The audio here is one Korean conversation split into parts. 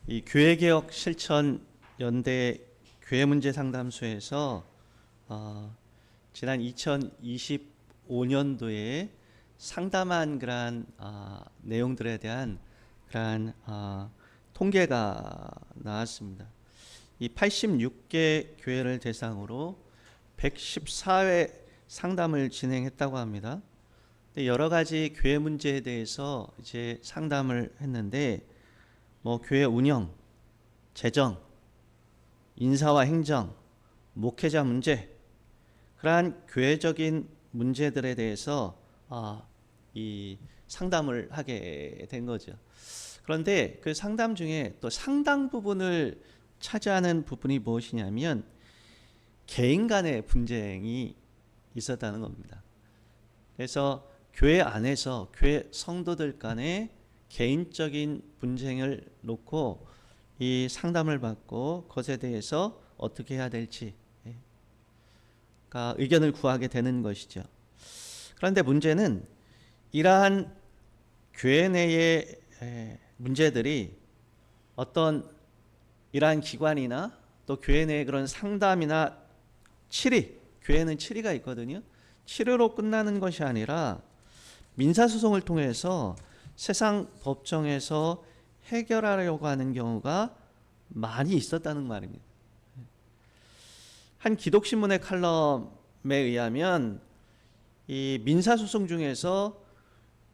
이 교회개혁 실천 연대 교회문제 상담소에서 지난 2025년도에 상담한 그러한 내용들에 대한 그러한 통계가 나왔습니다. 이 86개 교회를 대상으로 114회 상담을 진행했다고 합니다. 여러 가지 교회 문제에 대해서 이제 상담을 했는데, 교회 운영, 재정, 인사와 행정, 목회자 문제, 그러한 교회적인 문제들에 대해서 이 상담을 하게 된 거죠. 그런데 그 상담 중에 또 상당 부분을 차지하는 부분이 무엇이냐면 개인 간의 분쟁이 있었다는 겁니다. 그래서 교회 안에서 교회 성도들 간의 개인적인 분쟁을 놓고 이 상담을 받고 그것에 대해서 어떻게 해야 될지 의견을 구하게 되는 것이죠. 그런데 문제는 이러한 교회 내의 문제들이 어떤 이러한 기관이나 또 교회 내의 그런 상담이나 치리, 교회는 치리가 있거든요. 치료로 끝나는 것이 아니라 민사소송을 통해서 세상 법정에서 해결하려고 하는 경우가 많이 있었다는 말입니다. 한 기독신문의 칼럼에 의하면 이 민사소송 중에서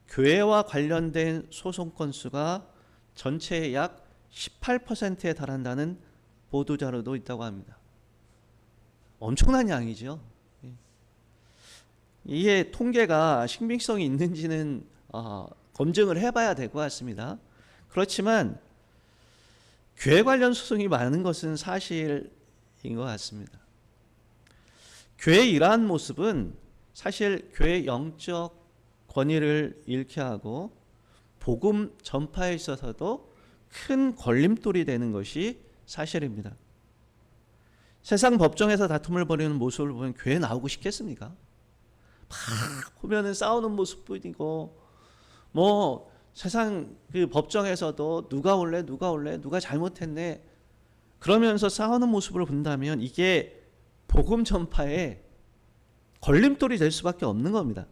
교회와 관련된 소송 건수가 전체의 약 18%에 달한다는 보도자료도 있다고 합니다. 엄청난 양이죠. 이게 통계가 신빙성이 있는지는 검증을 해봐야 될 것 같습니다. 그렇지만 교회 관련 소송이 많은 것은 사실인 것 같습니다. 교회의 이러한 모습은 사실 교회의 영적 권위를 잃게 하고 복음 전파에 있어서도 큰 걸림돌이 되는 것이 사실입니다. 세상 법정에서 다툼을 벌이는 모습을 보면 교회 나오고 싶겠습니까? 막 보면은 싸우는 모습뿐이고, 세상 그 법정에서도 누가 올래 누가 잘못했네 그러면서 싸우는 모습을 본다면 이게 복음 전파에 걸림돌이 될 수밖에 없는 겁니다.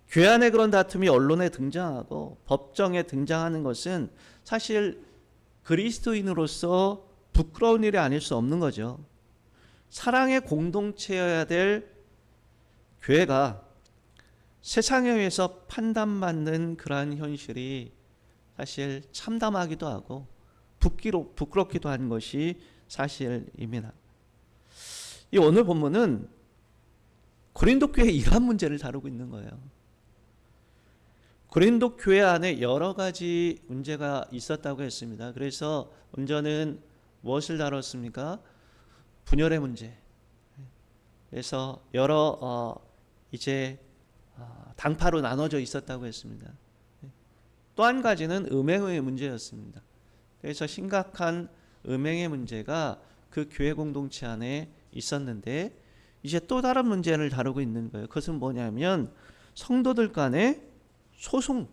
교회 안에 그런 다툼이 언론에 등장하고 법정에 등장하는 것은 사실 그리스도인으로서 부끄러운 일이 아닐 수 없는 거죠. 사랑의 공동체여야 될 교회가 세상에 의해서 판단받는 그러한 현실이 사실 참담하기도 하고 부끄럽기도 한 것이 사실입니다. 이 오늘 본문은 고린도 교회의 이러한 문제를 다루고 있는 거예요. 고린도 교회 안에 여러 가지 문제가 있었다고 했습니다. 그래서 먼저는 무엇을 다뤘습니까? 분열의 문제. 그래서 여러 당파로 나눠져 있었다고 했습니다. 또 한 가지는 음행의 문제였습니다. 그래서 심각한 음행의 문제가 그 교회 공동체 안에 있었는데 이제 또 다른 문제를 다루고 있는 거예요. 그것은 뭐냐면 성도들 간의 소송,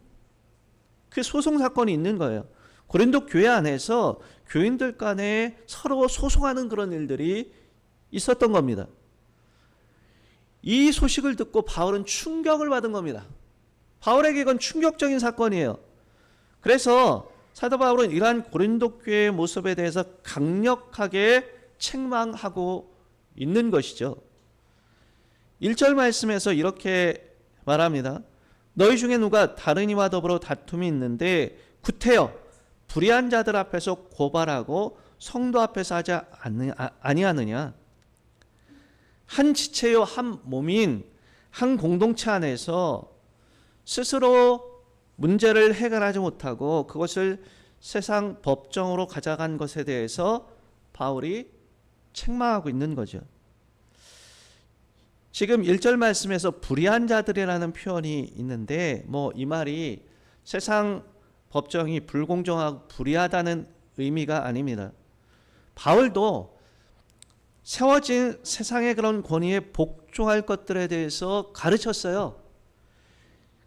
그 소송 사건이 있는 거예요. 고린도 교회 안에서 교인들 간에 서로 소송하는 그런 일들이 있었던 겁니다. 이 소식을 듣고 바울은 충격을 받은 겁니다. 바울에게 이건 충격적인 사건이에요. 그래서 사도 바울은 이러한 고린도 교회의 모습에 대해서 강력하게 책망하고 있는 것이죠. 1절 말씀에서 이렇게 말합니다. 너희 중에 누가 다른 이와 더불어 다툼이 있는데 구태여 불의한 자들 앞에서 고발하고 성도 앞에서 하지 아니하느냐. 한 지체요 한 몸인 한 공동체 안에서 스스로 문제를 해결하지 못하고 그것을 세상 법정으로 가져간 것에 대해서 바울이 책망하고 있는 거죠. 지금 1절 말씀에서 불의한 자들이라는 표현이 있는데 이 말이 세상 법정이 불공정하고 불의하다는 의미가 아닙니다. 바울도 세워진 세상의 그런 권위에 복종할 것들에 대해서 가르쳤어요.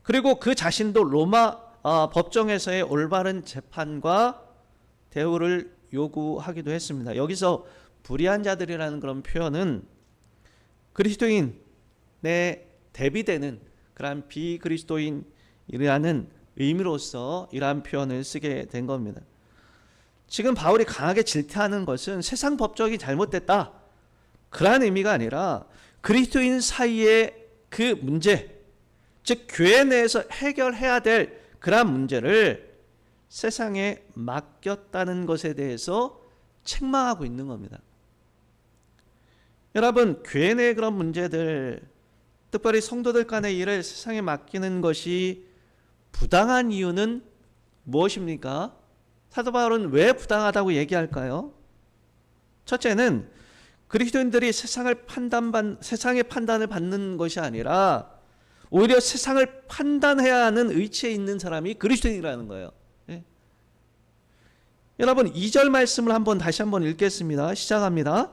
그리고 그 자신도 로마 법정에서의 올바른 재판과 대우를 요구하기도 했습니다. 여기서 불의한 자들이라는 그런 표현은 그리스도인에 대비되는 그러한 비그리스도인이라는 의미로서 이러한 표현을 쓰게 된 겁니다. 지금 바울이 강하게 질타하는 것은 세상 법적이 잘못됐다, 그러한 의미가 아니라 그리스도인 사이의 그 문제, 즉 교회 내에서 해결해야 될 그러한 문제를 세상에 맡겼다는 것에 대해서 책망하고 있는 겁니다. 여러분, 교회 내의 그런 문제들, 특별히 성도들 간의 일을 세상에 맡기는 것이 부당한 이유는 무엇입니까? 사도 바울은 왜 부당하다고 얘기할까요? 첫째는 그리스도인들이 세상의 판단을 받는 것이 아니라 오히려 세상을 판단해야 하는 의치에 있는 사람이 그리스도인이라는 거예요. 예. 여러분, 2절 말씀을 다시 한번 읽겠습니다. 시작합니다.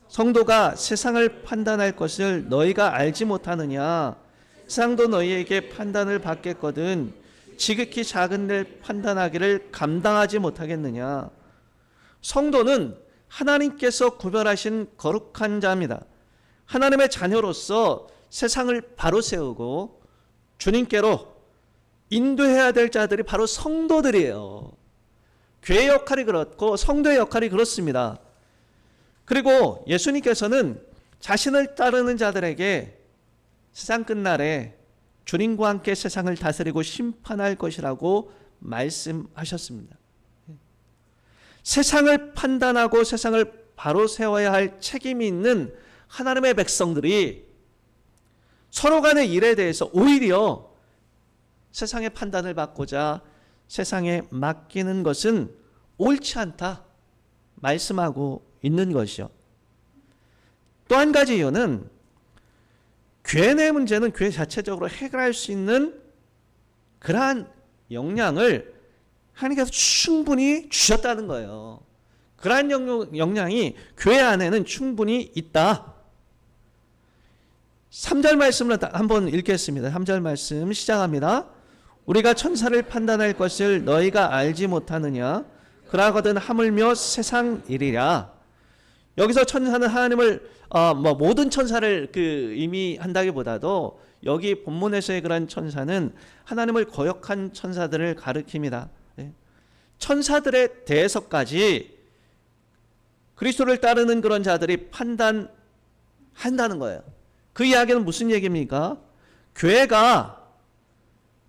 성도가 세상을 판단할 것을 너희가 알지 못하느냐? 세상도 너희에게 판단을 받겠거든 지극히 작은 일 판단하기를 감당하지 못하겠느냐? 성도는 하나님께서 구별하신 거룩한 자입니다. 하나님의 자녀로서 세상을 바로 세우고 주님께로 인도해야 될 자들이 바로 성도들이에요. 교회 역할이 그렇고 성도의 역할이 그렇습니다. 그리고 예수님께서는 자신을 따르는 자들에게 세상 끝날에 주님과 함께 세상을 다스리고 심판할 것이라고 말씀하셨습니다. 세상을 판단하고 세상을 바로 세워야 할 책임이 있는 하나님의 백성들이 서로 간의 일에 대해서 오히려 세상의 판단을 받고자 세상에 맡기는 것은 옳지 않다 말씀하고 있는 것이요. 또 한 가지 이유는 교회 내 문제는 교회 자체적으로 해결할 수 있는 그러한 역량을 하나님께서 충분히 주셨다는 거예요. 그러한 역량이 교회 안에는 충분히 있다. 3절 말씀을 한번 읽겠습니다. 3절 말씀 시작합니다. 우리가 천사를 판단할 것을 너희가 알지 못하느냐? 그러거든 하물며 세상 일이랴. 여기서 천사는 하나님을 모든 천사를 의미한다기보다도 여기 본문에서의 그런 천사는 하나님을 거역한 천사들을 가리킵니다. 천사들에 대해서까지 그리스도를 따르는 그런 자들이 판단한다는 거예요. 그 이야기는 무슨 얘기입니까? 교회가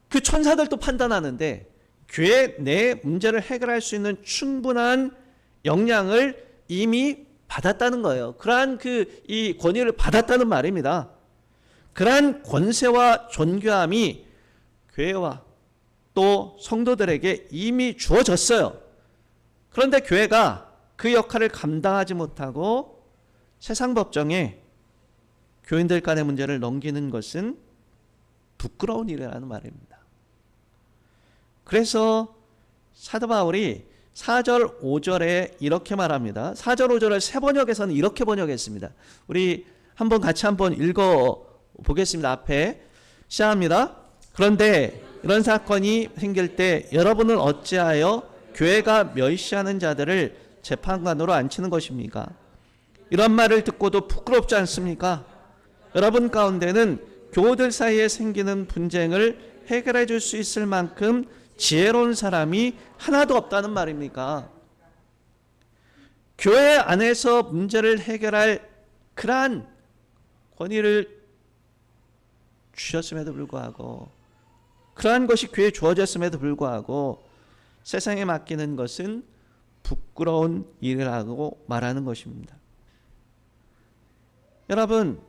그 천사들도 판단하는데 교회 내 문제를 해결할 수 있는 충분한 역량을 이미 받았다는 거예요. 그러한 이 권위를 받았다는 말입니다. 그러한 권세와 존귀함이 교회와 또 성도들에게 이미 주어졌어요. 그런데 교회가 그 역할을 감당하지 못하고 세상 법정에 교인들 간의 문제를 넘기는 것은 부끄러운 일이라는 말입니다. 그래서 사도 바울이 4절 5절에 이렇게 말합니다. 4절 5절을 새 번역에서는 이렇게 번역했습니다. 우리 같이 한번 읽어보겠습니다. 앞에 시작합니다. 그런데 이런 사건이 생길 때 여러분은 어찌하여 교회가 멸시하는 자들을 재판관으로 앉히는 것입니까? 이런 말을 듣고도 부끄럽지 않습니까? 여러분 가운데는 교우들 사이에 생기는 분쟁을 해결해 줄 수 있을 만큼 지혜로운 사람이 하나도 없다는 말입니까? 교회 안에서 문제를 해결할 그러한 권위를 주셨음에도 불구하고, 그러한 것이 교회에 주어졌음에도 불구하고 세상에 맡기는 것은 부끄러운 일이라고 말하는 것입니다. 여러분,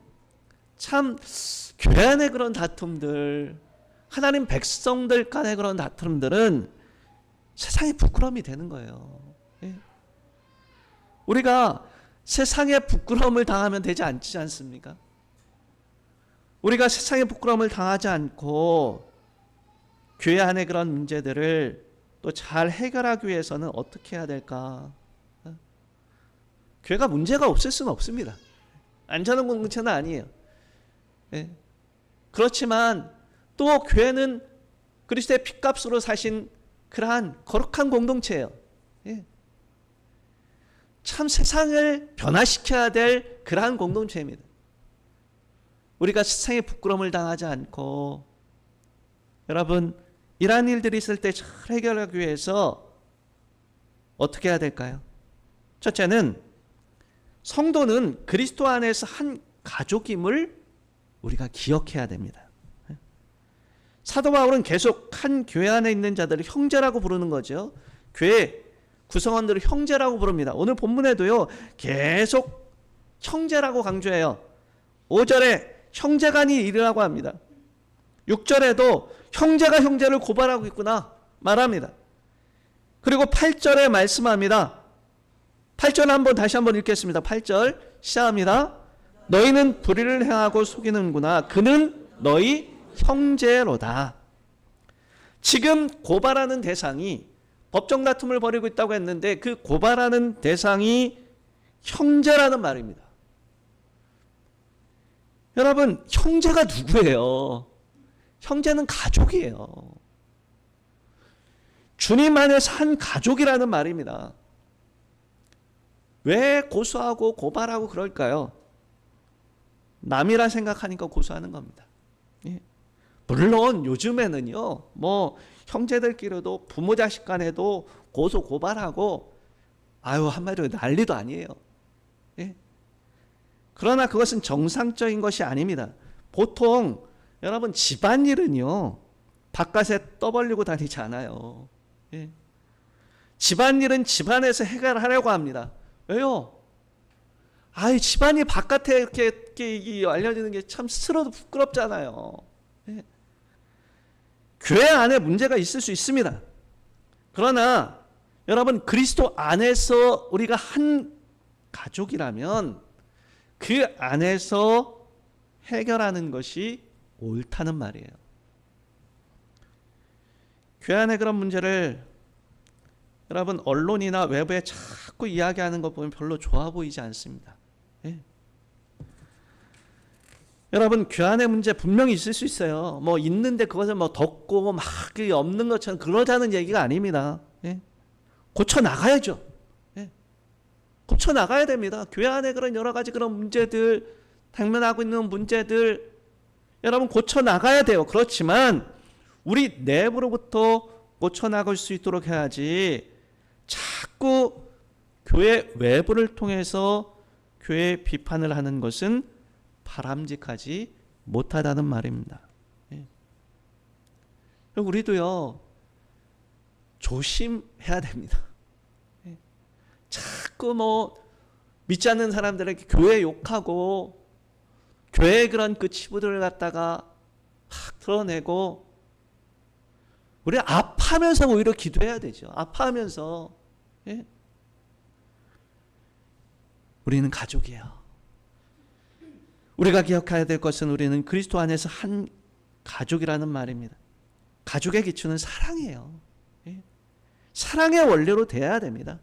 참 교회 안의 그런 다툼들, 하나님 백성들 간의 그런 다툼들은 세상의 부끄러움이 되는 거예요. 우리가 세상의 부끄러움을 당하면 되지 않습니까? 우리가 세상의 부끄러움을 당하지 않고 교회 안의 그런 문제들을 또 잘 해결하기 위해서는 어떻게 해야 될까? 교회가 문제가 없을 수는 없습니다. 안전한 공동체는 아니에요. 그렇지만 또 교회는 그리스도의 피값으로 사신 그러한 거룩한 공동체예요. 예. 참 세상을 변화시켜야 될 그러한 공동체입니다. 우리가 세상에 부끄러움을 당하지 않고, 여러분 이러한 일들이 있을 때 잘 해결하기 위해서 어떻게 해야 될까요? 첫째는 성도는 그리스도 안에서 한 가족임을 우리가 기억해야 됩니다. 사도 바울은 계속 한 교회 안에 있는 자들을 형제라고 부르는 거죠. 교회 구성원들을 형제라고 부릅니다. 오늘 본문에도요 계속 형제라고 강조해요. 5절에 형제간이 일이라고 합니다. 6절에도 형제가 형제를 고발하고 있구나 말합니다. 그리고 8절에 말씀합니다. 8절 다시 한번 읽겠습니다. 8절 시작합니다. 너희는 불의를 행하고 속이는구나. 그는 너희 형제로다. 지금 고발하는 대상이 법정 다툼을 벌이고 있다고 했는데 그 고발하는 대상이 형제라는 말입니다. 여러분 형제가 누구예요? 형제는 가족이에요. 주님 안에서 한 가족이라는 말입니다. 왜 고소하고 고발하고 그럴까요? 남이라 생각하니까 고소하는 겁니다. 예. 물론 요즘에는요 뭐 형제들끼리도 부모 자식 간에도 고소 고발하고 한마디로 난리도 아니에요. 예. 그러나 그것은 정상적인 것이 아닙니다. 보통 여러분 집안일은요 바깥에 떠벌리고 다니지 않아요. 예. 집안일은 집안에서 해결하려고 합니다. 왜요? 집안이 바깥에 이렇게 알려지는 게 참 스스로도 부끄럽잖아요. 예. 교회 안에 문제가 있을 수 있습니다. 그러나 여러분 그리스도 안에서 우리가 한 가족이라면 그 안에서 해결하는 것이 옳다는 말이에요. 교회 안에 그런 문제를 여러분 언론이나 외부에 자꾸 이야기하는 거 보면 별로 좋아 보이지 않습니다. 예. 여러분 교회 안에 문제 분명히 있을 수 있어요. 뭐 있는데 그것을 뭐 덮고 막 없는 것처럼 그러자는 얘기가 아닙니다. 예. 고쳐 나가야죠. 예. 고쳐 나가야 됩니다. 교회 안에 그런 여러 가지 그런 문제들, 당면하고 있는 문제들 여러분 고쳐 나가야 돼요. 그렇지만 우리 내부로부터 고쳐 나갈 수 있도록 해야지 자꾸 교회 외부를 통해서 교회 비판을 하는 것은 바람직하지 못하다는 말입니다. 예. 우리도요 조심해야 됩니다. 예. 자꾸 뭐 믿지 않는 사람들에게 교회 욕하고 교회의 그런 그 치부들을 갖다가 막 드러내고 우리 아파하면서 오히려 기도해야 되죠. 아파하면서. 예? 우리는 가족이에요. 우리가 기억해야 될 것은 우리는 그리스도 안에서 한 가족이라는 말입니다. 가족의 기초는 사랑이에요. 예? 사랑의 원리로 돼야 됩니다.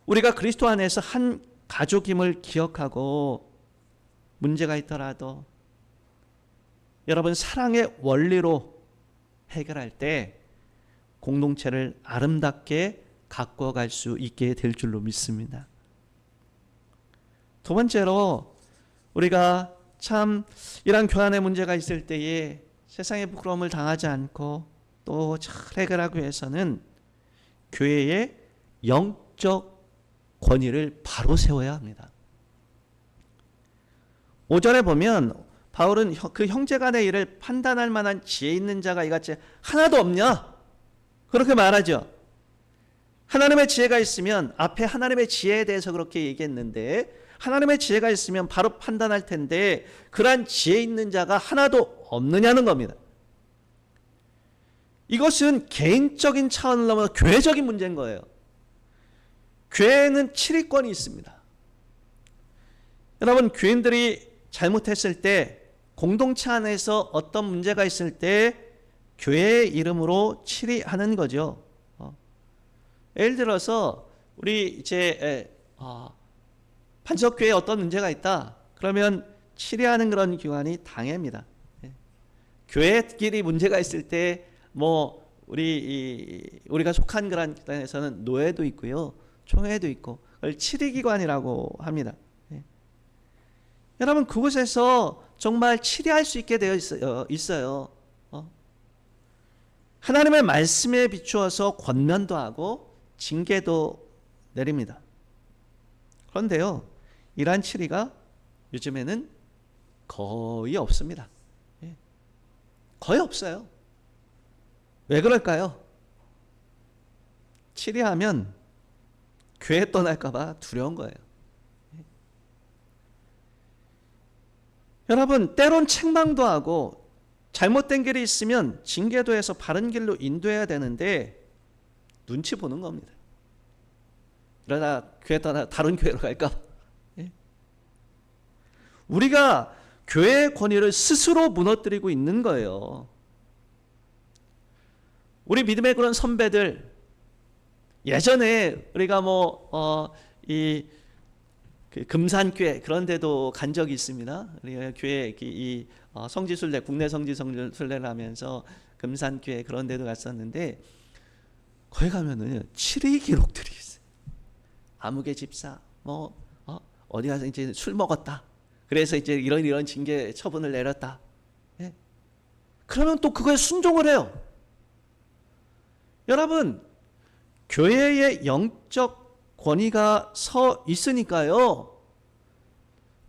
우리가 그리스도 안에서 한 가족임을 기억하고 문제가 있더라도 여러분 사랑의 원리로 해결할 때 공동체를 아름답게 가꿔갈 수 있게 될 줄로 믿습니다. 두 번째로 우리가 참 이런 교환의 문제가 있을 때에 세상의 부끄러움을 당하지 않고 또 잘 해결하기 위해서는 교회의 영적 권위를 바로 세워야 합니다. 5절에 보면 바울은 그 형제간의 일을 판단할 만한 지혜 있는 자가 이같이 하나도 없냐? 그렇게 말하죠. 하나님의 지혜가 있으면 앞에 하나님의 지혜에 대해서 그렇게 얘기했는데 하나님의 지혜가 있으면 바로 판단할 텐데 그러한 지혜 있는 자가 하나도 없느냐는 겁니다. 이것은 개인적인 차원을 넘어서 교회적인 문제인 거예요. 교회는 치리권이 있습니다. 여러분 교인들이 잘못했을 때 공동체 안에서 어떤 문제가 있을 때 교회의 이름으로 치리하는 거죠. 예를 들어서 우리 이제 반석교회에 어떤 문제가 있다. 그러면 치리하는 그런 기관이 당회입니다. 교회끼리 문제가 있을 때 뭐 우리가 속한 그런 기관에서는 노회도 있고요, 총회도 있고, 그걸 치리기관이라고 합니다. 예. 여러분, 그곳에서 정말 치리할 수 있게 되어 있어요. 하나님의 말씀에 비추어서 권면도 하고 징계도 내립니다. 그런데요, 이러한 치리가 요즘에는 거의 없습니다. 예. 거의 없어요. 왜 그럴까요? 치리하면 교회 떠날까봐 두려운 거예요. 예. 여러분, 때론 책망도 하고 잘못된 길이 있으면 징계도 해서 바른 길로 인도해야 되는데 눈치 보는 겁니다. 그러다 교회 떠나 다른 교회로 갈까 봐. 예. 우리가 교회의 권위를 스스로 무너뜨리고 있는 거예요. 우리 믿음의 그런 선배들, 예전에 우리가 금산교회 그런 데도 간 적이 있습니다. 우리가 교회 성지순례, 국내 성지순례를 하면서 금산교회 그런 데도 갔었는데, 거기 가면은 치리 기록들이 있어요. 아무개 집사 어디 가서 이제 술 먹었다, 그래서 이제 이런 징계 처분을 내렸다. 예? 그러면 또 그거에 순종을 해요. 여러분, 교회의 영적 권위가 서 있으니까요,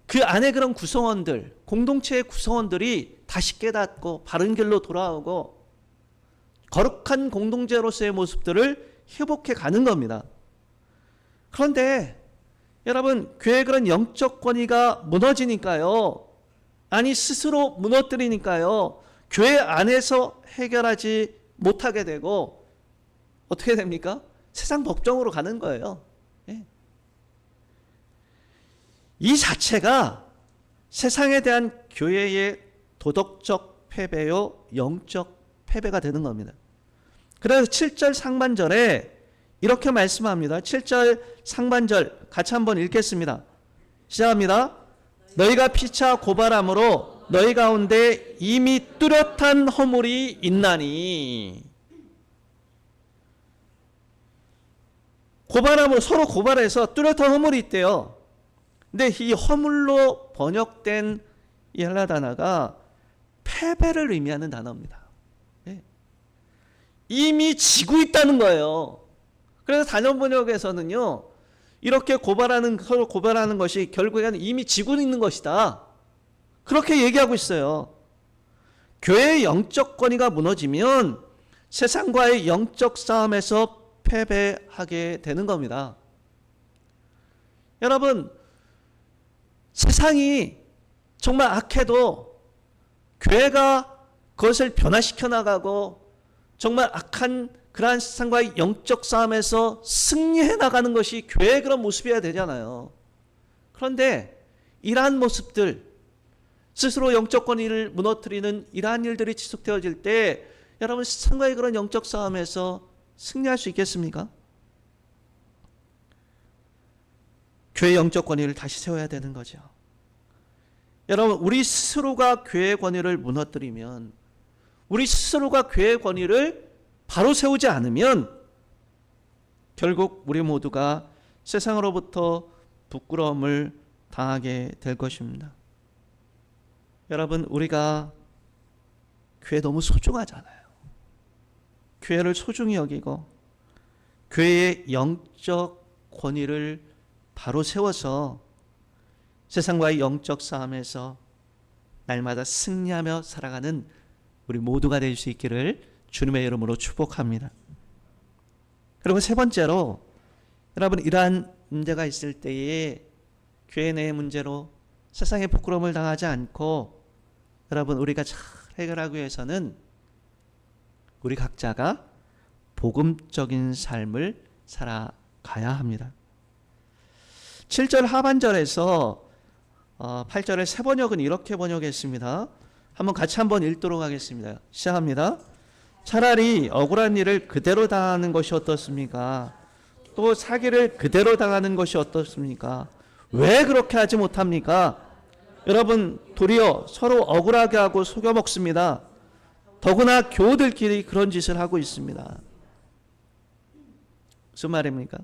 그 안에 그런 구성원들, 공동체의 구성원들이 다시 깨닫고 바른 길로 돌아오고 거룩한 공동체로서의 모습들을 회복해 가는 겁니다. 그런데 여러분, 교회의 그런 영적 권위가 무너지니까요, 아니 스스로 무너뜨리니까요, 교회 안에서 해결하지 못하게 되고 어떻게 됩니까? 세상 법정으로 가는 거예요. 예. 이 자체가 세상에 대한 교회의 도덕적 패배요, 영적 패배가 되는 겁니다. 그래서 7절 상반절에 이렇게 말씀합니다. 7절 상반절 같이 한번 읽겠습니다. 시작합니다. 너희가 피차 고발함으로 너희 가운데 이미 뚜렷한 허물이 있나니. 고발함으로, 서로 고발해서 뚜렷한 허물이 있대요. 근데 이 허물로 번역된 이 헬라 단어가 패배를 의미하는 단어입니다. 예. 이미 지고 있다는 거예요. 그래서 단원 번역에서는요, 이렇게 서로 고발하는 것이 결국에는 이미 지고 있는 것이다, 그렇게 얘기하고 있어요. 교회의 영적 권위가 무너지면 세상과의 영적 싸움에서 패배하게 되는 겁니다. 여러분, 세상이 정말 악해도 교회가 그것을 변화시켜 나가고 정말 악한 그러한 세상과의 영적 싸움에서 승리해 나가는 것이 교회의 그런 모습이어야 되잖아요. 그런데 이러한 모습들, 스스로 영적 권위를 무너뜨리는 이러한 일들이 지속되어질 때 여러분, 세상과의 그런 영적 싸움에서 승리할 수 있겠습니까? 교회의 영적 권위를 다시 세워야 되는 거죠. 여러분, 우리 스스로가 교회의 권위를 무너뜨리면, 우리 스스로가 교회의 권위를 바로 세우지 않으면 결국 우리 모두가 세상으로부터 부끄러움을 당하게 될 것입니다. 여러분, 우리가 교회 너무 소중하잖아요. 교회를 소중히 여기고 교회의 영적 권위를 바로 세워서 세상과의 영적 싸움에서 날마다 승리하며 살아가는 우리 모두가 될 수 있기를 주님의 이름으로 축복합니다. 그리고 세 번째로, 여러분, 이러한 문제가 있을 때에 교회 내의 문제로 세상의 부끄러움을 당하지 않고 여러분, 우리가 잘 해결하기 위해서는 우리 각자가 복음적인 삶을 살아가야 합니다. 7절 하반절에서 8절의 새 번역은 이렇게 번역했습니다. 같이 한번 읽도록 하겠습니다. 시작합니다. 차라리 억울한 일을 그대로 당하는 것이 어떻습니까? 또 사기를 그대로 당하는 것이 어떻습니까? 왜 그렇게 하지 못합니까? 여러분, 도리어 서로 억울하게 하고 속여 먹습니다. 더구나 교우들끼리 그런 짓을 하고 있습니다. 무슨 말입니까?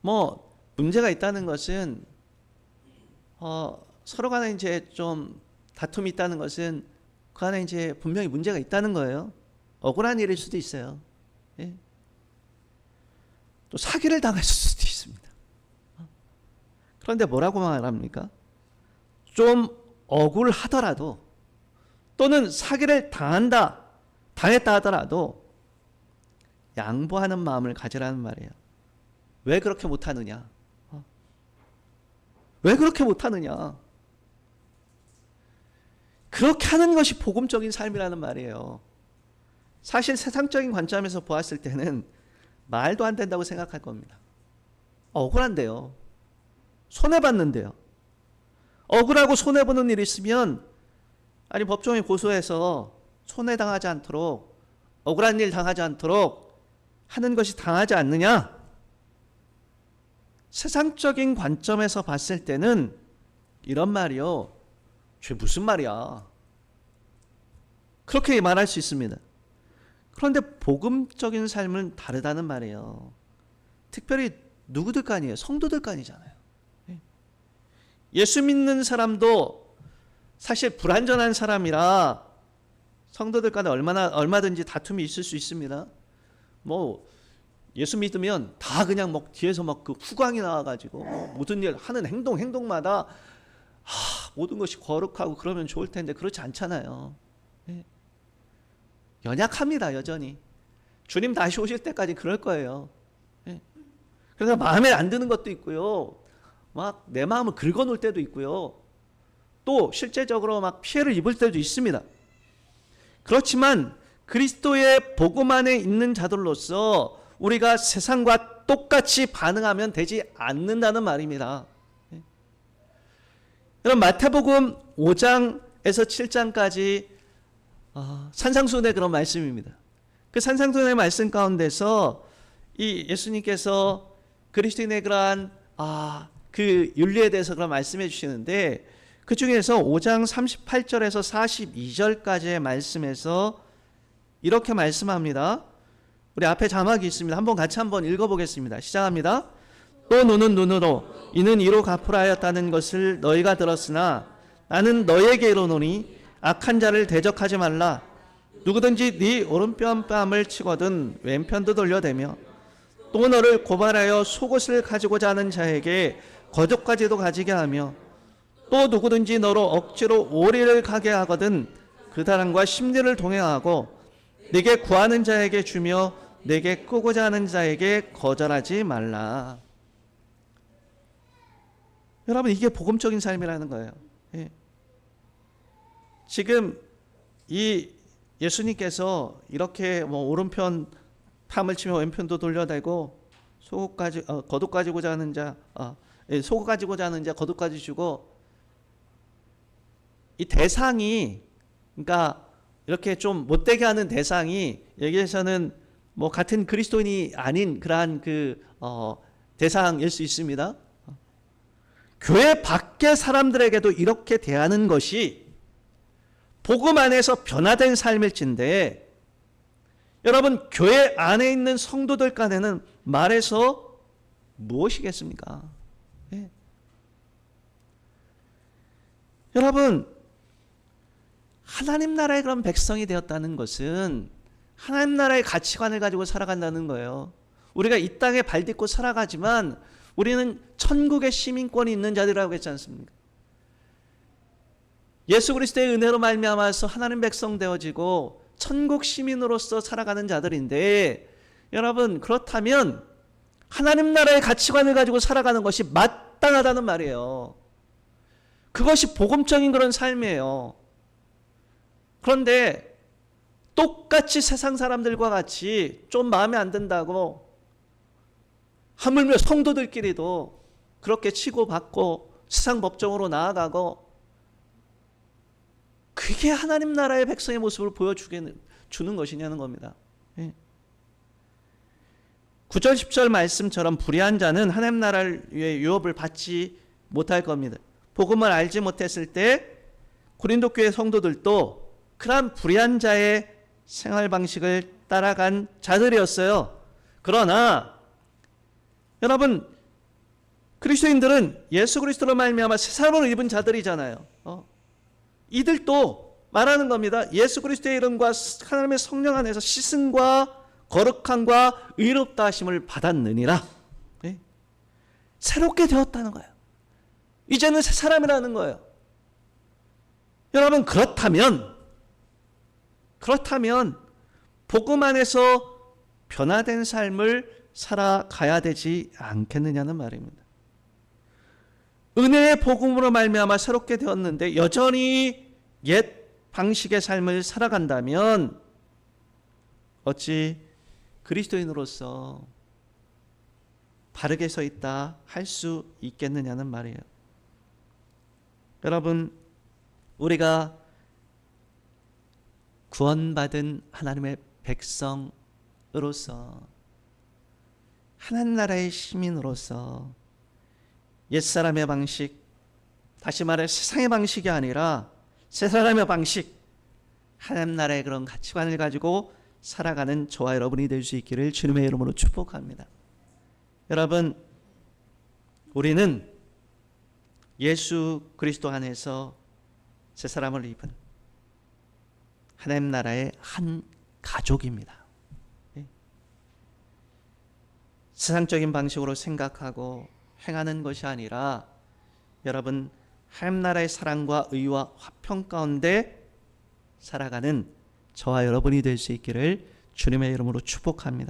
뭐 문제가 있다는 것은 서로 간에 이제 좀 다툼이 있다는 것은 그 안에 이제 분명히 문제가 있다는 거예요. 억울한 일일 수도 있어요. 예? 또 사기를 당할 수도 있습니다. 그런데 뭐라고 말합니까? 좀 억울하더라도 또는 사기를 당했다 하더라도 양보하는 마음을 가지라는 말이에요. 왜 그렇게 못하느냐? 왜 그렇게 못하느냐? 그렇게 하는 것이 복음적인 삶이라는 말이에요. 사실 세상적인 관점에서 보았을 때는 말도 안 된다고 생각할 겁니다. 억울한데요. 손해봤는데요. 억울하고 손해보는 일이 있으면 아니 법정에 고소해서 손해당하지 않도록 억울한 일 당하지 않도록 하는 것이 당하지 않느냐? 세상적인 관점에서 봤을 때는 이런 말이요. 쟤 무슨 말이야? 그렇게 말할 수 있습니다. 그런데 복음적인 삶은 다르다는 말이에요. 특별히 누구들 간이에요? 성도들 간이잖아요. 예수 믿는 사람도 사실 불완전한 사람이라 성도들 간에 얼마든지 다툼이 있을 수 있습니다. 뭐 예수 믿으면 다 그냥 막 뒤에서 막 그 후광이 나와가지고 모든 일 하는 행동마다 모든 것이 거룩하고 그러면 좋을 텐데 그렇지 않잖아요. 연약합니다. 여전히 주님 다시 오실 때까지 그럴 거예요. 그래서 마음에 안 드는 것도 있고요. 막 내 마음을 긁어놓을 때도 있고요. 또 실제적으로 막 피해를 입을 때도 있습니다. 그렇지만 그리스도의 복음 안에 있는 자들로서 우리가 세상과 똑같이 반응하면 되지 않는다는 말입니다. 여러분 마태복음 5장에서 7장까지 산상수훈의 그런 말씀입니다. 그 산상수훈의 말씀 가운데서 이 예수님께서 그리스도인의 그러한 그 윤리에 대해서 그런 말씀해 주시는데 그 중에서 5장 38절에서 42절까지의 말씀에서 이렇게 말씀합니다. 우리 앞에 자막이 있습니다. 한번 같이 한번 읽어보겠습니다. 시작합니다. 또 눈은 눈으로 이는 이로 갚으라 하였다는 것을 너희가 들었으나 나는 너희에게 이르노니 악한 자를 대적하지 말라. 누구든지 네 오른편 뺨을 치거든 왼편도 돌려대며 또 너를 고발하여 속옷을 가지고자 하는 자에게 겉옷까지도 가지게 하며 또 누구든지 너로 억지로 오리를 가게 하거든 그 사람과 심리를 동행하고 네게 구하는 자에게 주며 네게 꾸고자 하는 자에게 거절하지 말라. 여러분 이게 복음적인 삶이라는 거예요. 지금 이 예수님께서 이렇게 뭐 오른편 팜을 치며 왼편도 돌려대고 속옷 가지고자 하는 자 속옷 가지고자 하는 자 겉옷까지 주고 이 대상이 그러니까 이렇게 좀 못되게 하는 대상이 여기에서는 뭐 같은 그리스도인이 아닌 그러한 대상일 수 있습니다. 교회 밖의 사람들에게도 이렇게 대하는 것이 복음 안에서 변화된 삶일진데 여러분 교회 안에 있는 성도들 간에는 말해서 무엇이겠습니까? 여러분 하나님 나라의 그런 백성이 되었다는 것은 하나님 나라의 가치관을 가지고 살아간다는 거예요. 우리가 이 땅에 발 딛고 살아가지만 우리는 천국의 시민권이 있는 자들이라고 했지 않습니까? 예수 그리스도의 은혜로 말미암아서 하나님 백성 되어지고 천국 시민으로서 살아가는 자들인데 여러분 그렇다면 하나님 나라의 가치관을 가지고 살아가는 것이 마땅하다는 말이에요. 그것이 복음적인 그런 삶이에요. 그런데 똑같이 세상 사람들과 같이 좀 마음에 안 든다고 하물며 성도들끼리도 그렇게 치고받고 세상 법정으로 나아가고 그게 하나님 나라의 백성의 모습을 보여주는 것이냐는 겁니다. 9절 10절 말씀처럼 불의한 자는 하나님 나라의 유업을 받지 못할 겁니다. 복음을 알지 못했을 때 고린도 교회 성도들도 그러한 불의한 자의 생활 방식을 따라간 자들이었어요. 그러나 여러분, 그리스도인들은 예수 그리스도로 말미암아 새 사람을 입은 자들이잖아요. 이들도 말하는 겁니다. 예수 그리스도의 이름과 하나님의 성령 안에서 씻음과 거룩함과 의롭다 하심을 받았느니라. 네? 새롭게 되었다는 거예요. 이제는 새 사람이라는 거예요. 여러분, 그렇다면 복음 안에서 변화된 삶을 살아가야 되지 않겠느냐는 말입니다. 은혜의 복음으로 말미암아 새롭게 되었는데 여전히 옛 방식의 삶을 살아간다면 어찌 그리스도인으로서 바르게 서 있다 할 수 있겠느냐는 말이에요. 여러분, 우리가 구원받은 하나님의 백성으로서 하나님 나라의 시민으로서 옛사람의 방식, 다시 말해 세상의 방식이 아니라 새 사람의 방식, 하나님 나라의 그런 가치관을 가지고 살아가는 저와 여러분이 될 수 있기를 주님의 이름으로 축복합니다. 여러분, 우리는 예수 그리스도 안에서 새 사람을 입은 하나님 나라의 한 가족입니다. 세상적인 방식으로 생각하고 행하는 것이 아니라 여러분, 하나님 나라의 사랑과 의와 화평 가운데 살아가는 저와 여러분이 될 수 있기를 주님의 이름으로 축복합니다.